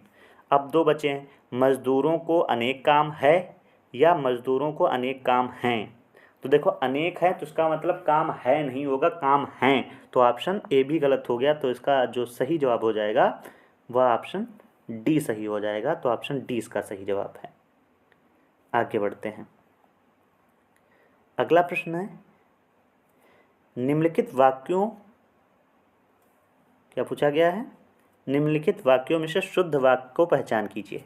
अब दो बचे हैं, मजदूरों को अनेक काम है या मजदूरों को अनेक काम हैं। तो देखो अनेक है तो इसका मतलब काम है नहीं होगा, काम हैं, तो ऑप्शन ए भी गलत हो गया। तो इसका जो सही जवाब हो जाएगा वह ऑप्शन डी सही हो जाएगा। तो ऑप्शन डी इसका सही जवाब है। आगे बढ़ते हैं। अगला प्रश्न है, निम्नलिखित वाक्यों, क्या पूछा गया है? निम्नलिखित वाक्यों में से शुद्ध वाक्य को पहचान कीजिए।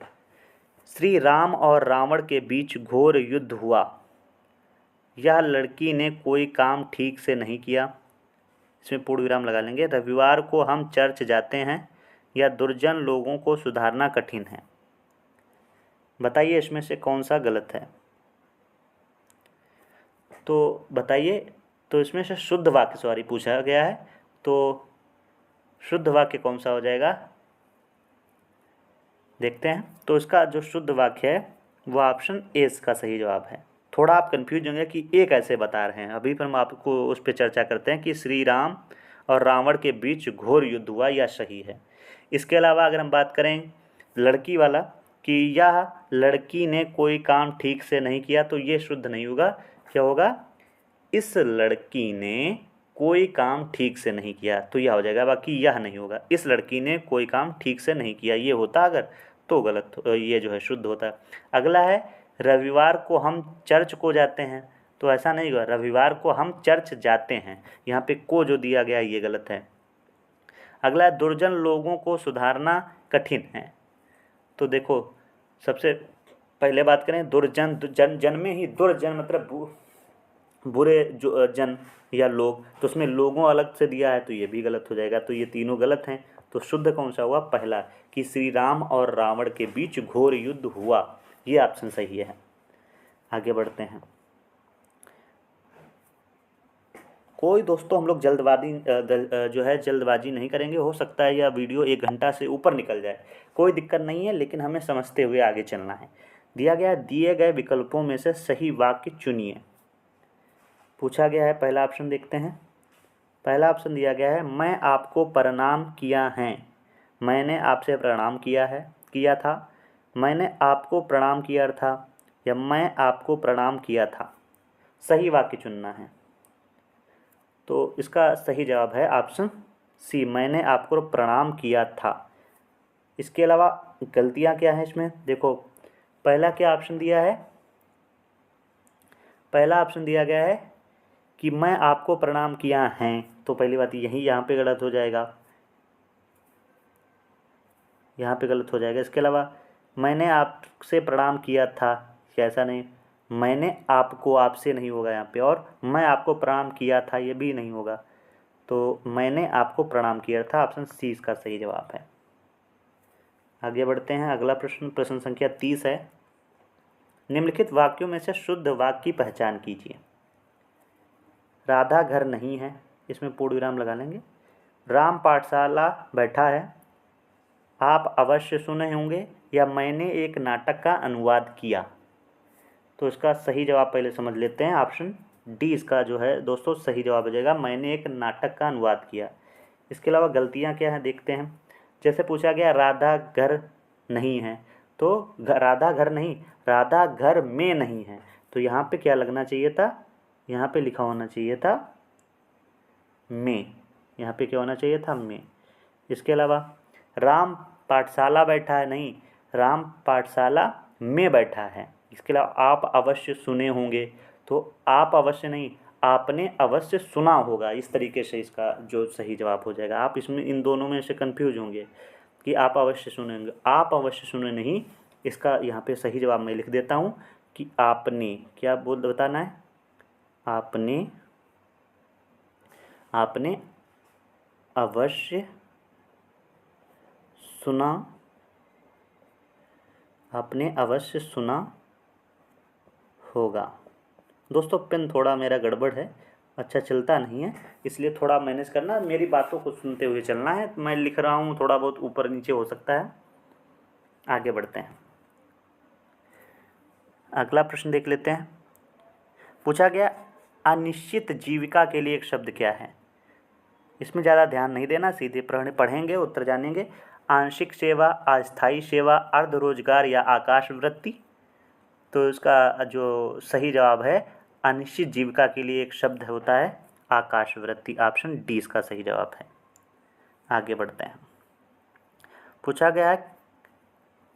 श्री राम और रावण के बीच घोर युद्ध हुआ। यह लड़की ने कोई काम ठीक से नहीं किया। इसमें पूर्ण विराम लगा लेंगे। रविवार को हम चर्च जाते हैं, या दुर्जन लोगों को सुधारना कठिन है। बताइए इसमें से कौन सा गलत है? तो बताइए। तो इसमें से शुद्ध वाक्य सॉरी पूछा गया है, तो शुद्ध वाक्य कौन सा हो जाएगा देखते हैं। तो इसका जो शुद्ध वाक्य है वह ऑप्शन ए का सही जवाब है। थोड़ा आप कंफ्यूज होंगे कि ए कैसे बता रहे हैं, अभी पर हम आपको उस पर चर्चा करते हैं कि श्री राम और रावण के बीच घोर युद्ध हुआ, यह सही है। इसके अलावा अगर हम बात करें लड़की वाला कि यह लड़की ने कोई काम ठीक से नहीं किया, तो ये शुद्ध नहीं होगा। क्या होगा? इस लड़की ने कोई काम ठीक से नहीं किया, तो यह हो जाएगा। बाकी यह नहीं होगा, इस लड़की ने कोई काम ठीक से नहीं किया, ये होता अगर तो गलत, ये जो है शुद्ध होता है। अगला है रविवार को हम चर्च को जाते हैं, तो ऐसा नहीं होगा, रविवार को हम चर्च जाते हैं, यहाँ पे को जो दिया गया ये गलत है। अगला है दुर्जन लोगों को सुधारना कठिन है। तो देखो सबसे पहले बात करें दुर्जन, जन में ही दुर्जन मतलब बुरे जो जन या लोग, तो उसमें लोगों अलग से दिया है, तो ये भी गलत हो जाएगा। तो ये तीनों गलत हैं। तो शुद्ध कौन सा हुआ? पहला, कि श्री राम और रावण के बीच घोर युद्ध हुआ, ये ऑप्शन सही है। आगे बढ़ते हैं। कोई दोस्तों हम लोग जल्दबाजी नहीं करेंगे। हो सकता है यह वीडियो 1 घंटा से ऊपर निकल जाए, कोई दिक्कत नहीं है, लेकिन हमें समझते हुए आगे चलना है। दिया गया दिए गए विकल्पों में से सही वाक्य चुनिए। पूछा गया है पहला ऑप्शन देखते हैं। पहला ऑप्शन दिया गया है मैं आपको प्रणाम किया है, मैंने आपसे प्रणाम किया था, मैंने आपको प्रणाम किया था, या मैं आपको प्रणाम किया था। सही वाक्य चुनना है। तो इसका सही जवाब है ऑप्शन सी, मैंने आपको प्रणाम किया था। इसके अलावा गलतियां क्या हैं इसमें देखो। पहला क्या ऑप्शन दिया है? पहला ऑप्शन दिया गया है कि मैं आपको प्रणाम किया है, तो पहली बात यही यहाँ पे गलत हो जाएगा, यहाँ पे गलत हो जाएगा। इसके अलावा मैंने आपसे प्रणाम किया था, ऐसा नहीं, मैंने आपको, आपसे नहीं होगा यहाँ पे, और मैं आपको प्रणाम किया था ये भी नहीं होगा। तो मैंने आपको प्रणाम किया था, ऑप्शन सी इसका सही जवाब है। आगे बढ़ते हैं। अगला प्रश्न, प्रश्न संख्या 30 है। निम्नलिखित वाक्यों में से शुद्ध वाक्य की पहचान कीजिए। राधा घर नहीं है, इसमें पूर्ण विराम लगा लेंगे। राम पाठशाला बैठा है, आप अवश्य सुने होंगे, या मैंने एक नाटक का अनुवाद किया। तो इसका सही जवाब पहले समझ लेते हैं। ऑप्शन डी इसका जो है दोस्तों सही जवाब हो जाएगा, मैंने एक नाटक का अनुवाद किया। इसके अलावा गलतियां क्या हैं देखते हैं। जैसे पूछा गया राधा घर नहीं है, तो राधा घर नहीं, राधा घर में नहीं है, तो यहाँ पे क्या लगना चाहिए था? यहाँ पे लिखा होना चाहिए था में, यहाँ पे क्या होना चाहिए था? में। इसके अलावा राम पाठशाला बैठा है, नहीं, राम पाठशाला में बैठा है। इसके अलावा आप अवश्य सुने होंगे, तो आप अवश्य नहीं, आपने अवश्य सुना होगा। इस तरीके से इसका जो सही जवाब हो जाएगा। आप इसमें इन दोनों में से कन्फ्यूज होंगे कि आप अवश्य सुनेंगे, आप अवश्य सुने नहीं। इसका यहाँ पे सही जवाब मैं लिख देता हूँ कि आपने, क्या बताना है? आपने अवश्य सुना, आपने अवश्य सुना होगा। दोस्तों पेन थोड़ा मेरा गड़बड़ है, अच्छा चलता नहीं है, इसलिए थोड़ा मैनेज करना, मेरी बातों को सुनते हुए चलना है। मैं लिख रहा हूँ, थोड़ा बहुत ऊपर नीचे हो सकता है। आगे बढ़ते हैं, अगला प्रश्न देख लेते हैं। पूछा गया अनिश्चित जीविका के लिए एक शब्द क्या है। इसमें ज़्यादा ध्यान नहीं देना, सीधे पढ़ेंगे, उत्तर जानेंगे। आंशिक सेवा, अस्थायी सेवा, अर्ध रोजगार या आकाश वृत्ति। तो इसका जो सही जवाब है, अनिश्चित जीविका के लिए एक शब्द होता है आकाश वृत्ति। ऑप्शन डी इसका सही जवाब है। आगे बढ़ते हैं। पूछा गया है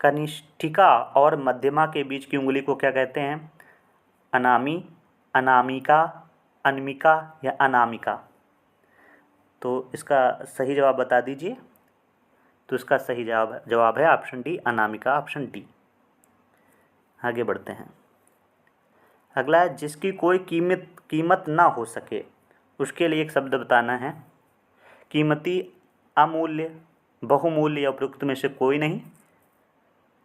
कनिष्ठिका और मध्यमा के बीच की उंगली को क्या कहते हैं। अनामी, अनामिका, अनमिका या अनामिका। तो इसका सही जवाब बता दीजिए। तो इसका सही जवाब है option D, Anamika, option D. आगे बढ़ते हैं। अगला है जिसकी कोई कीमत ना हो सके, उसके लिए एक शब्द बताना है। कीमती, अमूल्य, बहुमूल्य या उपयुक्त में से कोई नहीं।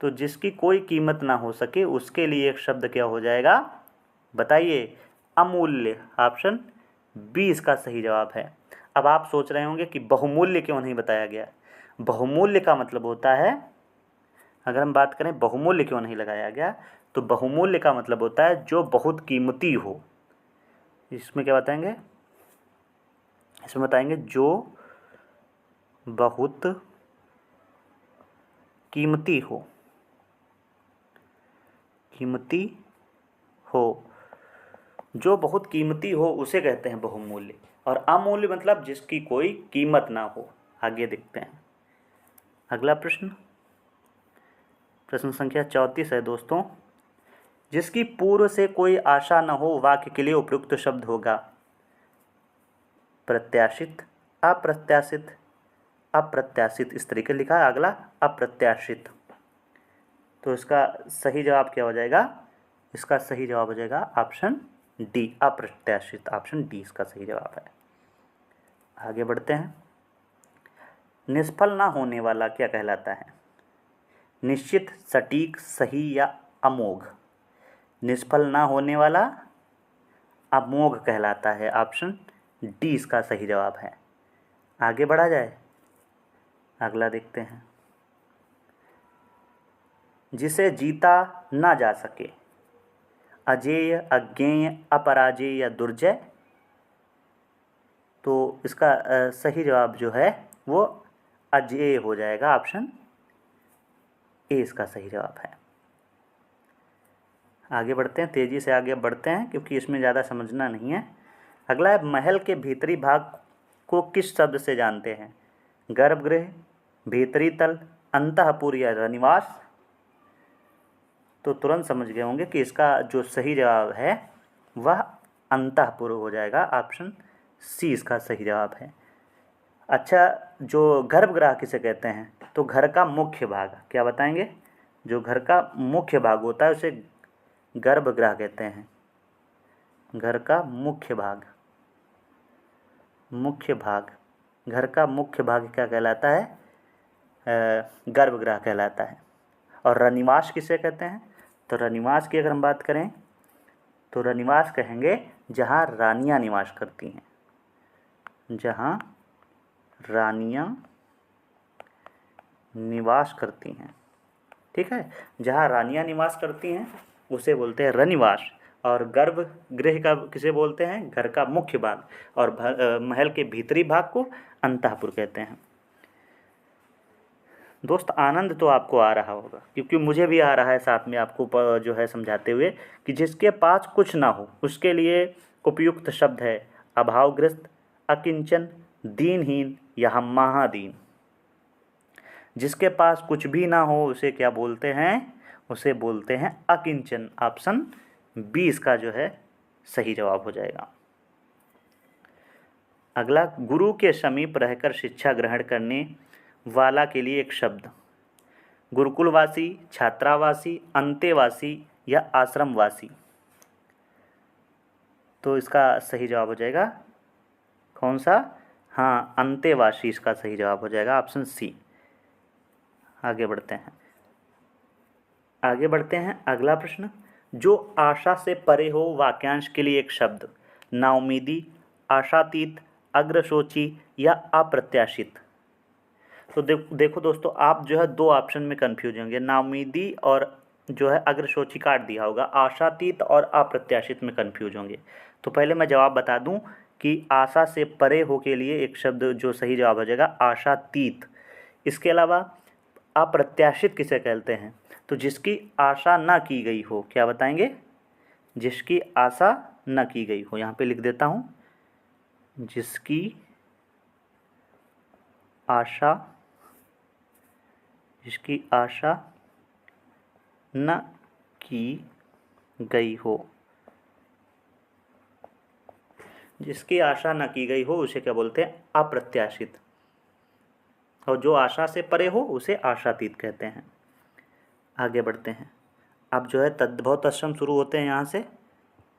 तो जिसकी कोई कीमत ना हो सके उसके लिए एक शब्द क्या हो जाएगा, बताइए। अमूल्य, ऑप्शन बी इसका सही जवाब है। अब आप सोच रहे होंगे कि बहुमूल्य क्यों नहीं बताया गया। बहुमूल्य का मतलब होता है, अगर हम बात करें बहुमूल्य क्यों नहीं लगाया गया, तो बहुमूल्य का मतलब होता है जो बहुत कीमती हो। इसमें क्या बताएंगे, इसमें बताएंगे जो बहुत कीमती हो, कीमती हो, जो बहुत कीमती हो उसे कहते हैं बहुमूल्य। और अमूल्य मतलब जिसकी कोई कीमत ना हो। आगे देखते हैं अगला प्रश्न, प्रश्न संख्या 34 है दोस्तों। जिसकी पूर्व से कोई आशा न हो वाक्य के लिए उपयुक्त शब्द होगा। प्रत्याशित, अप्रत्याशित, अप्रत्याशित, इस तरीके लिखा है। अगला अप्रत्याशित। तो इसका सही जवाब क्या हो जाएगा, इसका सही जवाब हो जाएगा ऑप्शन डी, अप्रत्याशित। ऑप्शन डी इसका सही जवाब है। आगे बढ़ते हैं। निष्फल ना होने वाला क्या कहलाता है। निश्चित, सटीक, सही या अमोघ। निष्फल ना होने वाला अमोघ कहलाता है। ऑप्शन डी इसका सही जवाब है। आगे बढ़ा जाए, अगला देखते हैं। जिसे जीता ना जा सके। अजेय, अज्ञेय, अपराजेय या दुर्जय। तो इसका सही जवाब जो है वो अजेय हो जाएगा। ऑप्शन ए इसका सही जवाब है। आगे बढ़ते हैं, तेज़ी से आगे बढ़ते हैं क्योंकि इसमें ज़्यादा समझना नहीं है। अगला है महल के भीतरी भाग को किस शब्द से जानते हैं। गर्भगृह, भीतरी तल, अंतःपुर या रनिवास। तो तुरंत समझ गए होंगे कि इसका जो सही जवाब है वह अंतःपुर हो जाएगा। ऑप्शन सी इसका सही जवाब है। अच्छा, जो गर्भगृह किसे कहते हैं, तो घर का मुख्य भाग, क्या बताएंगे। जो घर का मुख्य भाग होता है उसे गर्भगृह कहते हैं। घर का मुख्य भाग, मुख्य भाग, घर का मुख्य भाग क्या कहलाता है, गर्भगृह कहलाता है। और रनिवास किसे कहते हैं, तो रनिवास की अगर हम बात करें तो रनिवास कहेंगे जहाँ रानियाँ निवास करती हैं। जहाँ रानियाँ निवास करती हैं, ठीक है, जहाँ रानियाँ निवास करती हैं उसे बोलते हैं रनिवास। और गर्भगृह का किसे बोलते हैं, घर का मुख्य भाग। और महल के भीतरी भाग को अंतःपुर कहते हैं। दोस्त आनंद तो आपको आ रहा होगा क्योंकि मुझे भी आ रहा है साथ में आपको जो है समझाते हुए कि जिसके पास कुछ ना हो उसके लिए उपयुक्त शब्द है अभावग्रस्त, अकिंचन, दीनहीन या हम महादीन। जिसके पास कुछ भी ना हो उसे क्या बोलते हैं, उसे बोलते हैं अकिंचन। ऑप्शन बी इसका जो है सही जवाब हो जाएगा। अगला, गुरु के समीप रहकर शिक्षा ग्रहण करने वाला के लिए एक शब्द। गुरुकुलवासी, छात्रावासी, अंतेवासी या आश्रमवासी। तो इसका सही जवाब हो जाएगा कौन सा, हाँ, अंतेवासी इसका सही जवाब हो जाएगा। Option C. आगे बढ़ते हैं, आगे बढ़ते हैं। अगला प्रश्न, जो आशा से परे हो वाक्यांश के लिए एक शब्द। नाउमीदी, आशातीत, अग्रशोची या अप्रत्याशित। तो देखो दोस्तों, आप जो है दो ऑप्शन में कन्फ्यूज होंगे, नाउमीदी और जो है अग्रशोची काट दिया होगा, आशातीत और अप्रत्याशित में कन्फ्यूज होंगे। तो पहले मैं जवाब बता दूं कि आशा से परे हो के लिए एक शब्द जो सही जवाब हो जाएगा आशातीत। इसके अलावा अप्रत्याशित किसे कहते हैं? तो जिसकी आशा ना की गई हो, क्या बताएंगे? जिसकी आशा न की गई हो, यहाँ पे लिख देता हूँ, जिसकी आशा न की गई हो, जिसकी आशा न की गई हो उसे क्या बोलते हैं? अप्रत्याशित। और जो आशा से परे हो उसे आशातीत कहते हैं। आगे बढ़ते हैं। अब जो है तद्भव तत्सम शुरू होते हैं, यहाँ से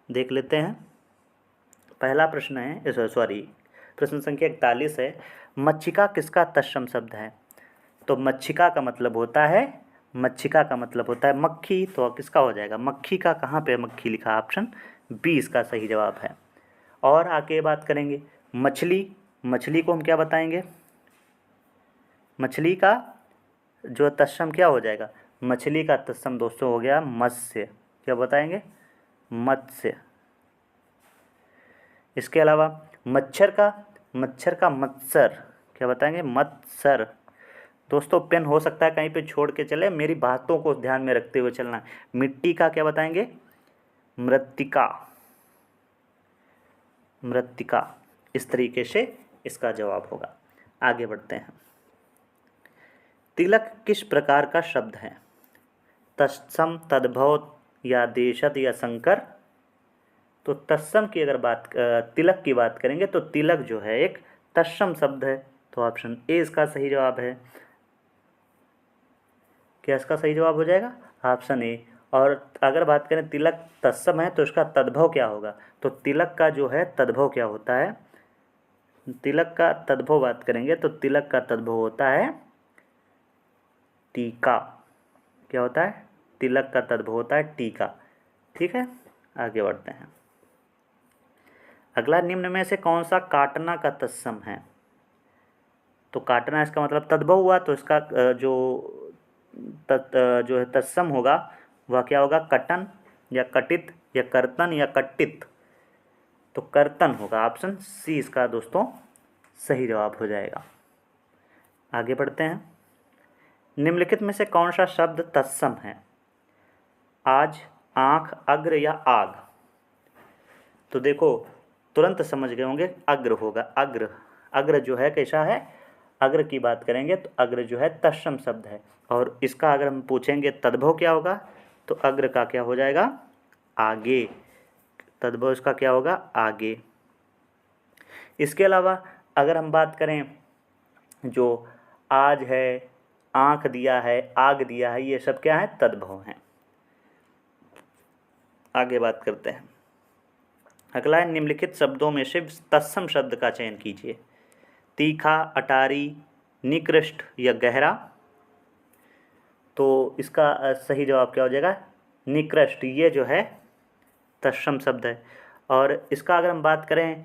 देख लेते हैं। पहला प्रश्न है, सॉरी, प्रश्न संख्या 41 है, मच्छिका किसका तत्सम शब्द है? तो मच्छिका का मतलब होता है मक्खी, तो किसका हो जाएगा? मक्खी का। कहाँ पे मक्खी लिखा? ऑप्शन बी इसका सही जवाब है। और आगे बात करेंगे मछली को हम क्या बताएंगे? मछली का जो तत्सम क्या हो जाएगा? मछली का तत्सम दोस्तों हो गया मत्स्य। क्या बताएंगे? मत्स्य। इसके अलावा मच्छर का मत्सर, क्या बताएंगे? मत्सर। दोस्तों पेन हो सकता है कहीं पे छोड़ के चले, मेरी बातों को ध्यान में रखते हुए चलना। मिट्टी का क्या बताएंगे? मृत्तिका। इस तरीके से इसका जवाब होगा। आगे बढ़ते हैं। तिलक किस प्रकार का शब्द है? तत्सम, तद्भव या देशज या संकर? तो तत्सम की अगर तिलक की बात करेंगे तो तिलक जो है एक तत्सम शब्द है, तो ऑप्शन ए इसका सही जवाब है। क्या इसका सही जवाब हो जाएगा? Option A. और अगर बात करें तिलक तत्सम है तो इसका तद्भव क्या होगा? तो तिलक का जो है तद्भव क्या होता है? तिलक का तद्भव बात करेंगे तो तिलक का तद्भव होता है टीका। क्या होता है? तिलक का तद्भव होता है टीका। ठीक है, आगे बढ़ते हैं। अगला, निम्न में से कौन सा काटना का तत्सम है? तो काटना इसका मतलब तद्भव हुआ, तो इसका जो है तत्सम होगा वह क्या होगा? कटन या कटित या कर्तन या कट्टित। तो कर्तन होगा। ऑप्शन सी इसका दोस्तों सही जवाब हो जाएगा। आगे बढ़ते हैं। निम्नलिखित में से कौन सा शब्द तत्सम है? आज, आँख, अग्र या आग? तो देखो तुरंत समझ गए होंगे, अग्र होगा। अग्र जो है कैसा है? अग्र की बात करेंगे तो अग्र जो है तत्सम शब्द है। और इसका अगर हम पूछेंगे तद्भव क्या होगा, तो अग्र का क्या हो जाएगा? आगे। तद्भव इसका क्या होगा? आगे। इसके अलावा अगर हम बात करें, जो आज है, आँख दिया है, आग दिया है, ये सब क्या है? तद्भव हैं। आगे बात करते हैं। अगला है, निम्नलिखित शब्दों में से तत्सम शब्द का चयन कीजिए। तीखा, अटारी, निकृष्ट या गहरा? तो इसका सही जवाब क्या हो जाएगा? निकृष्ट। ये जो है तत्सम शब्द है। और इसका अगर हम बात करें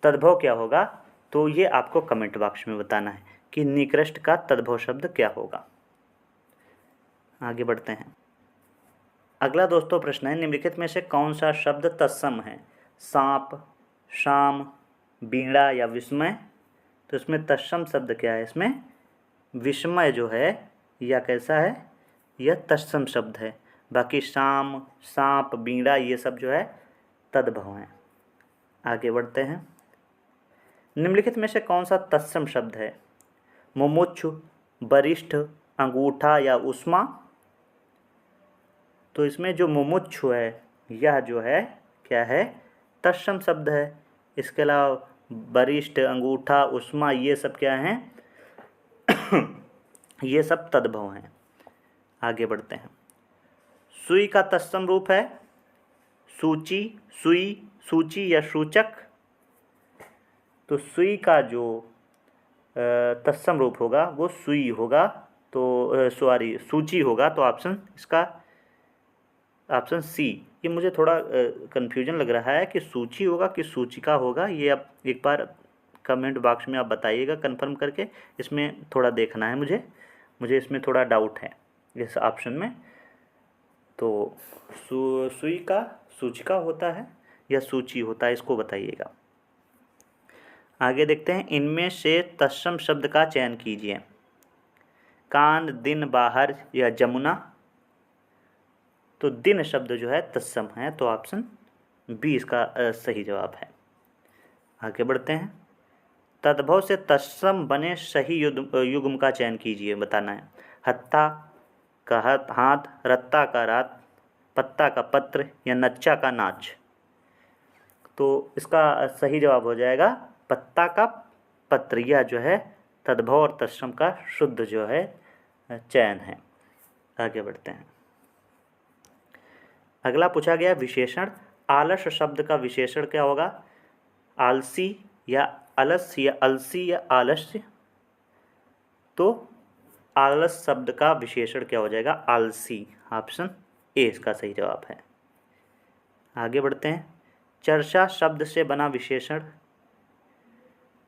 तद्भव क्या होगा, तो ये आपको कमेंट बॉक्स में बताना है कि निकृष्ट का तद्भव शब्द क्या होगा। आगे बढ़ते हैं। अगला दोस्तों प्रश्न है, निम्नलिखित में से कौन सा शब्द तत्सम है? सांप, शाम, बीड़ा या विस्मय? तो इसमें तत्सम शब्द क्या है? इसमें विस्मय जो है या कैसा है? यह तत्सम शब्द है। बाकी शाम, सांप, बीड़ा ये सब जो है तद्भव हैं। आगे बढ़ते हैं। निम्नलिखित में से कौन सा तत्सम शब्द है? मुमुक्षु, वरिष्ठ, अंगूठा या उष्मा? तो इसमें जो मुमुक्षु है यह जो है क्या है? तत्सम शब्द है। इसके अलावा वरिष्ठ, अंगूठा, उष्मा ये सब क्या हैं? ये सब तद्भव हैं। आगे बढ़ते हैं। सुई का तत्सम रूप है सूची, सुई, सूची या सूचक? तो सुई का जो तत्सम रूप होगा वो सुई होगा, तो सूची होगा। तो ऑप्शन इसका ऑप्शन सी ये मुझे थोड़ा कन्फ्यूजन लग रहा है कि सूची होगा कि सूचिका होगा। ये आप एक बार कमेंट बॉक्स में आप बताइएगा कंफर्म करके। इसमें थोड़ा देखना है मुझे इसमें थोड़ा डाउट है इस ऑप्शन में। तो सुई का सूचिका होता है या सूची होता है, इसको बताइएगा। आगे देखते हैं, इनमें से तत्सम शब्द का चयन कीजिए। कान, दिन, बाहर या जमुना। तो दिन शब्द जो है तत्सम है, तो ऑप्शन बी इसका सही जवाब है। आगे बढ़ते हैं, तद्भव से तत्सम बने सही युग्म का चयन कीजिए, बताना है। हत्था का हाथ, रत्ता का रात, पत्ता का पत्र या नच्चा का नाच। तो इसका सही जवाब हो जाएगा पत्ता का पत्र। यह जो है तद्भव और तत्सम का शुद्ध जो है चयन है। आगे बढ़ते हैं, अगला पूछा गया विशेषण। आलस शब्द का विशेषण क्या होगा? आलसी या अलस या अलसी या आलस्य। तो आलस शब्द का विशेषण क्या हो जाएगा? आलसी। ऑप्शन ए इसका सही जवाब है। आगे बढ़ते हैं, चर्चा शब्द से बना विशेषण।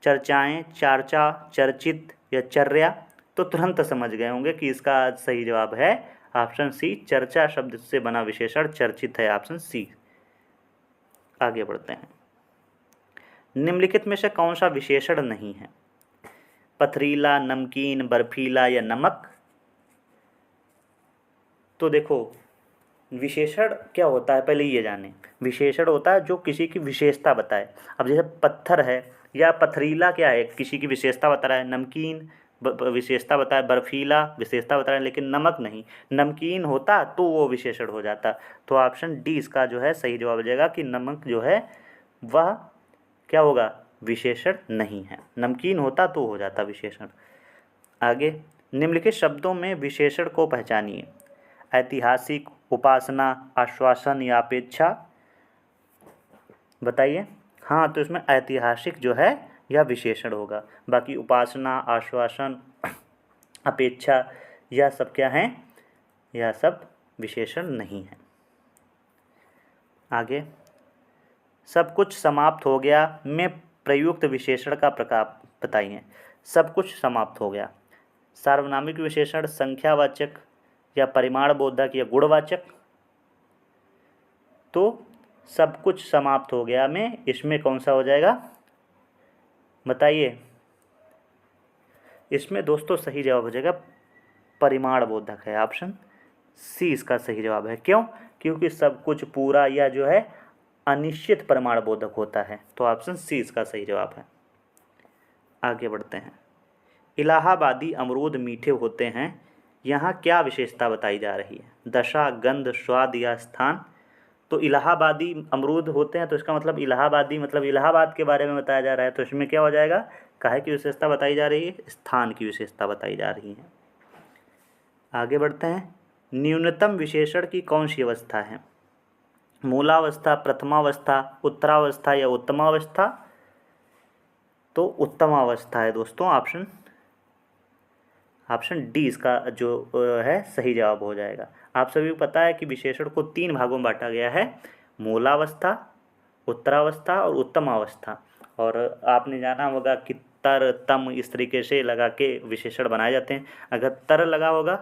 चर्चाएं, चर्चा, चर्चित या चर्या। तो तुरंत समझ गए होंगे कि इसका सही जवाब है ऑप्शन सी, चर्चा शब्द से बना विशेषण चर्चित है, ऑप्शन सी। आगे बढ़ते हैं, निम्नलिखित में से कौन सा विशेषण नहीं है? पथरीला, नमकीन, बर्फीला या नमक। तो देखो, विशेषण क्या होता है पहले ये जानें। विशेषण होता है जो किसी की विशेषता बताए। अब जैसे पत्थर है या पथरीला क्या है? किसी की विशेषता बता रहा है। नमकीन विशेषता बताए, बर्फीला विशेषता बता रहा है, लेकिन नमक नहीं। नमकीन होता तो वो विशेषण हो जाता। तो ऑप्शन डी इसका जो है सही जवाब हो जाएगा कि नमक जो है वह क्या होगा? विशेषण नहीं है। नमकीन होता तो हो जाता विशेषण। आगे, निम्नलिखित शब्दों में विशेषण को पहचानिए। ऐतिहासिक, उपासना, आश्वासन या अपेक्षा। बताइए। हाँ, तो इसमें ऐतिहासिक जो है यह विशेषण होगा। बाकी उपासना, आश्वासन, अपेक्षा यह सब क्या हैं? यह सब विशेषण नहीं है। आगे, सब कुछ समाप्त हो गया में प्रयुक्त विशेषण का प्रकार बताइए। सब कुछ समाप्त हो गया, सार्वनामिक विशेषण, संख्यावाचक या परिमाणबोधक या गुणवाचक। तो सब कुछ समाप्त हो गया में इसमें कौन सा हो जाएगा? बताइए। इसमें दोस्तों सही जवाब हो जाएगा परिमाणबोधक है, ऑप्शन सी इसका सही जवाब है। क्यों? क्योंकि सब कुछ पूरा या जो है अनिश्चित परिमाणबोधक होता है। तो ऑप्शन सी इसका सही जवाब है। आगे बढ़ते हैं, इलाहाबादी अमरूद मीठे होते हैं, यहाँ क्या विशेषता बताई जा रही है? दशा, गंध, स्वाद या स्थान। तो इलाहाबादी अमरूद होते हैं तो इसका मतलब इलाहाबादी मतलब इलाहाबाद के बारे में बताया जा रहा है। तो इसमें क्या हो जाएगा? काहे की विशेषता बताई जा रही है? स्थान की विशेषता बताई जा रही है। आगे बढ़ते हैं, न्यूनतम विशेषण की कौन सी अवस्था है? मूलावस्था, प्रथमावस्था, उत्तरावस्था या उत्तमावस्था। तो उत्तमावस्था है दोस्तों। ऑप्शन डी इसका जो है सही जवाब हो जाएगा। आप सभी को पता है कि विशेषण को 3 भागों में बांटा गया है, मूलावस्था, उत्तरावस्था और उत्तमावस्था। और आपने जाना होगा कि तर, तम इस तरीके से लगा के विशेषण बनाए जाते हैं। अगर तर लगा होगा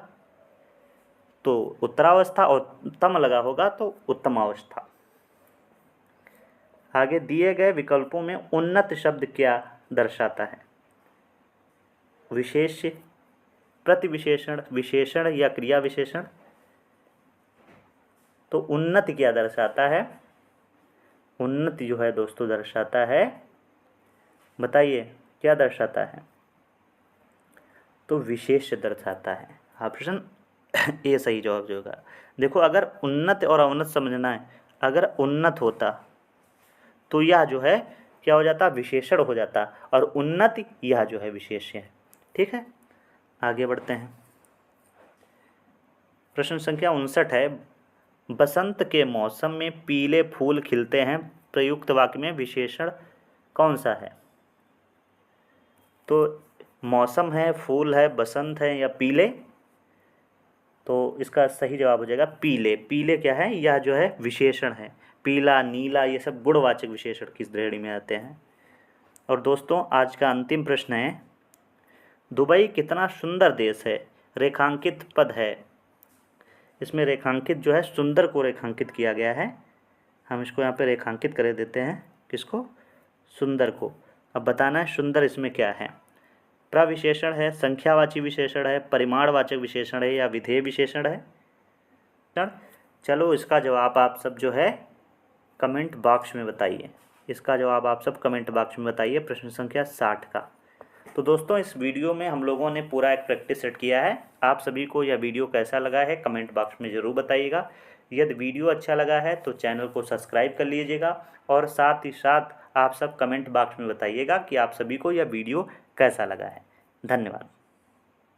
तो उत्तरावस्था और तम लगा होगा तो उत्तमावस्था। आगे दिए गए विकल्पों में उन्नत शब्द क्या दर्शाता है? विशेष्य, प्रतिविशेषण, विशेषण या क्रिया विशेषण। तो उन्नत क्या दर्शाता है? उन्नत जो है दोस्तों दर्शाता है, बताइए क्या दर्शाता है? तो विशेष्य दर्शाता है। ऑप्शन ए सही जवाब जो होगा। देखो, अगर उन्नत और अवनत समझना है, अगर उन्नत होता तो यह जो है क्या हो जाता? विशेषण हो जाता। और उन्नति यह जो है विशेष्य है। ठीक है, आगे बढ़ते हैं। प्रश्न संख्या 59 है, बसंत के मौसम में पीले फूल खिलते हैं, प्रयुक्त वाक्य में विशेषण कौन सा है? तो मौसम है, फूल है, बसंत है या पीले? तो इसका सही जवाब हो जाएगा पीले। पीले क्या है, यह जो है विशेषण है। पीला, नीला, ये सब गुणवाचक विशेषण की श्रेणी में आते हैं। और दोस्तों आज का अंतिम प्रश्न है, दुबई कितना सुंदर देश है, रेखांकित पद है। इसमें रेखांकित जो है सुंदर को रेखांकित किया गया है। हम इसको यहाँ पे रेखांकित कर देते हैं, किसको, सुंदर को। अब बताना है सुंदर इसमें क्या है, प्रविशेषण है, संख्यावाची विशेषण है, परिमाणवाचक विशेषण है या विधेय विशेषण है। चलो इसका जवाब आप सब जो है कमेंट बॉक्स में बताइए। इसका जवाब आप सब कमेंट बॉक्स में बताइए, प्रश्न संख्या 60 का। तो दोस्तों इस वीडियो में हम लोगों ने पूरा एक प्रैक्टिस सेट किया है। आप सभी को यह वीडियो कैसा लगा है कमेंट बॉक्स में ज़रूर बताइएगा। यदि वीडियो अच्छा लगा है तो चैनल को सब्सक्राइब कर लीजिएगा और साथ ही साथ आप सब कमेंट बॉक्स में बताइएगा कि आप सभी को यह वीडियो कैसा लगा है। धन्यवाद।